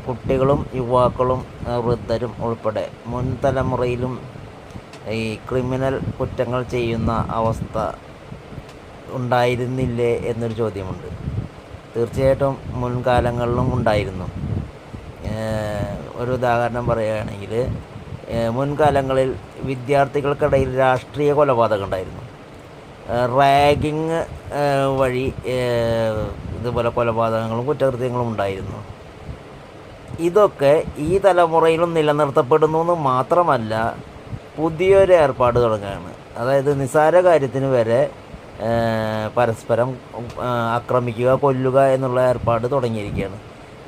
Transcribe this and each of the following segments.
കുട്ടികളും യുവാക്കളും വൃദ്ധരും ഉൾപ്പെടെ മുൻ തലമുറയിലും ഈ ക്രിമിനൽ കുറ്റങ്ങൾ ചെയ്യുന്ന അവസ്ഥ ഉണ്ടായിരുന്നില്ലേ എന്നൊരു ചോദ്യമുണ്ട്. തീർച്ചയായിട്ടും മുൻകാലങ്ങളിലും ഉണ്ടായിരുന്നു. ഒരു ഉദാഹരണം പറയുകയാണെങ്കിൽ, മുൻകാലങ്ങളിൽ വിദ്യാർത്ഥികൾക്കിടയിൽ രാഷ്ട്രീയ കൊലപാതകം ഉണ്ടായിരുന്നു. റാഗിങ് വഴി ഇതുപോലെ കൊലപാതകങ്ങളും കുറ്റകൃത്യങ്ങളും ഉണ്ടായിരുന്നു. ഇതൊക്കെ ഈ തലമുറയിലും നിലനിർത്തപ്പെടുന്നു എന്ന് മാത്രമല്ല, പുതിയൊരു ഏർപ്പാട് തുടങ്ങുകയാണ്. അതായത് നിസ്സാര കാര്യത്തിന് വരെ പരസ്പരം ആക്രമിക്കുക, കൊല്ലുക എന്നുള്ള ഏർപ്പാട് തുടങ്ങിയിരിക്കുകയാണ്.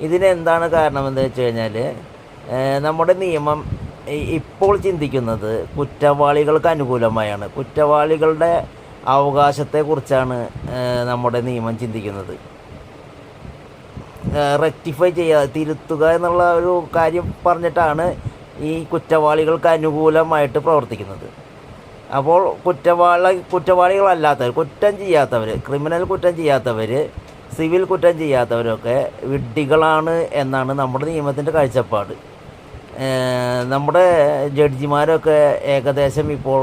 ഇതിനെന്താണ് കാരണമെന്ന് വെച്ച് കഴിഞ്ഞാൽ, നമ്മുടെ നിയമം ഇപ്പോൾ ചിന്തിക്കുന്നത് കുറ്റവാളികൾക്ക് അനുകൂലമായാണ്. കുറ്റവാളികളുടെ അവകാശത്തെക്കുറിച്ചാണ് നമ്മുടെ നിയമം ചിന്തിക്കുന്നത്. റെക്ടിഫൈ ചെയ്യുക, തിരുത്തുക എന്നുള്ള ഒരു കാര്യം പറഞ്ഞിട്ടാണ് ഈ കുറ്റവാളികൾക്ക് അനുകൂലമായിട്ട് പ്രവർത്തിക്കുന്നത്. അപ്പോൾ കുറ്റവാളികളല്ലാത്തവർ, കുറ്റം ചെയ്യാത്തവർ, ക്രിമിനൽ കുറ്റം ചെയ്യാത്തവർ, സിവിൽ കുറ്റം ചെയ്യാത്തവരൊക്കെ വിഡ്ഢികളാണ് എന്നാണ് നമ്മുടെ നിയമത്തിൻ്റെ കാഴ്ചപ്പാട്. നമ്മുടെ ജഡ്ജിമാരൊക്കെ ഏകദേശം ഇപ്പോൾ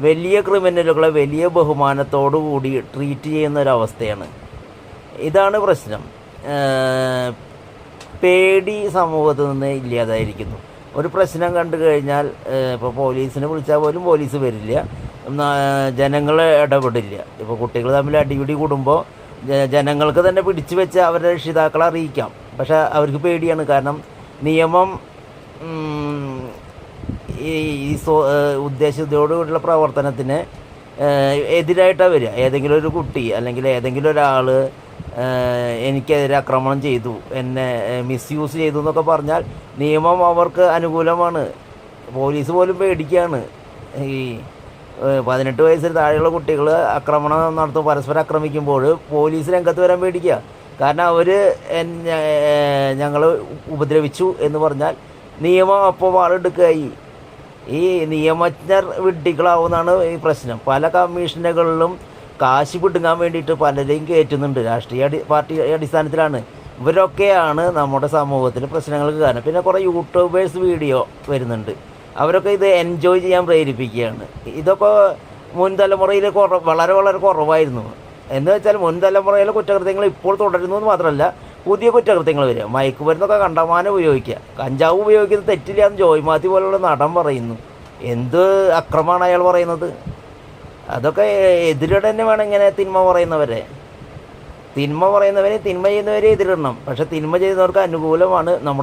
വലിയ ക്രിമിനലുകളെ വലിയ ബഹുമാനത്തോടു കൂടി ട്രീറ്റ് ചെയ്യുന്ന ഒരവസ്ഥയാണ്. ഇതാണ് പ്രശ്നം. പേടി സമൂഹത്തിൽ നിന്ന് ഇല്ലാതായിരിക്കുന്നു. ഒരു പ്രശ്നം കണ്ടു കഴിഞ്ഞാൽ ഇപ്പോൾ പോലീസിനെ വിളിച്ചാൽ പോലും പോലീസ് വരില്ല, ജനങ്ങൾ ഇടപെടില്ല. ഇപ്പോൾ കുട്ടികൾ തമ്മിൽ അടിപിടി കൂടുമ്പോൾ ജനങ്ങൾക്ക് തന്നെ പിടിച്ചു വെച്ച് അവരുടെ രക്ഷിതാക്കളെ അറിയിക്കാം. പക്ഷേ അവർക്ക് പേടിയാണ്. കാരണം നിയമം ഈ ഉദ്ദേശത്തോടുകൂടിയുള്ള പ്രവർത്തനത്തിന് എതിരായിട്ടാണ് വരിക. ഏതെങ്കിലും ഒരു കുട്ടി അല്ലെങ്കിൽ ഏതെങ്കിലും ഒരാൾ എനിക്കെതിരെ ആക്രമണം ചെയ്തു, എന്നെ മിസ്യൂസ് ചെയ്തു എന്നൊക്കെ പറഞ്ഞാൽ നിയമം അവർക്ക് അനുകൂലമാണ്. പോലീസ് പോലും പേടിക്കുകയാണ്. ഈ 18 വയസ്സിൽ താഴെയുള്ള കുട്ടികൾ ആക്രമണം നടത്തും, പരസ്പരം ആക്രമിക്കുമ്പോൾ പോലീസ് രംഗത്ത് വരാൻ പേടിക്കുക. കാരണം അവർ ഞങ്ങൾ ഉപദ്രവിച്ചു എന്ന് പറഞ്ഞാൽ നിയമം അപ്പോൾ വാളെടുക്കുകയായി. ഈ നിയമജ്ഞർ വിഡ്ഢികളാവുന്നതാണ് ഈ പ്രശ്നം. പല കമ്മീഷനുകളിലും കാശ് പിടുങ്ങാൻ വേണ്ടിയിട്ട് പലരെയും കയറ്റുന്നുണ്ട്. രാഷ്ട്രീയ പാർട്ടി അടിസ്ഥാനത്തിലാണ്. ഇവരൊക്കെയാണ് നമ്മുടെ സമൂഹത്തിൽ പ്രശ്നങ്ങൾക്ക് കാരണം. പിന്നെ കുറേ യൂട്യൂബേഴ്സ് വീഡിയോ വരുന്നുണ്ട്. അവരൊക്കെ ഇത് എൻജോയ് ചെയ്യാൻ പ്രേരിപ്പിക്കുകയാണ്. ഇതൊക്കെ മുൻ തലമുറയിൽ വളരെ വളരെ കുറവായിരുന്നു. എന്ന് വെച്ചാൽ മുൻ തലമുറയിലെ കുറ്റകൃത്യങ്ങൾ ഇപ്പോൾ തുടരുന്നു എന്ന് മാത്രമല്ല, പുതിയ കുറ്റകൃത്യങ്ങൾ വരിക. മയക്കുമരുന്നൊക്കെ കണ്ടമാനം ഉപയോഗിക്കുക. കഞ്ചാവ് ഉപയോഗിക്കുന്നത് തെറ്റില്ല എന്ന് ജോയ് മാത്യു പോലുള്ള നടൻ പറയുന്നു. എന്ത് അക്രമമാണ് അയാൾ പറയുന്നത്? അതൊക്കെ എതിരിടെ തന്നെ വേണം ഇങ്ങനെ തിന്മ പറയുന്നവരെ തിന്മ ചെയ്യുന്നവരെ എതിരിടണം. പക്ഷെ തിന്മ ചെയ്യുന്നവർക്ക് അനുകൂലമാണ് നമ്മുടെ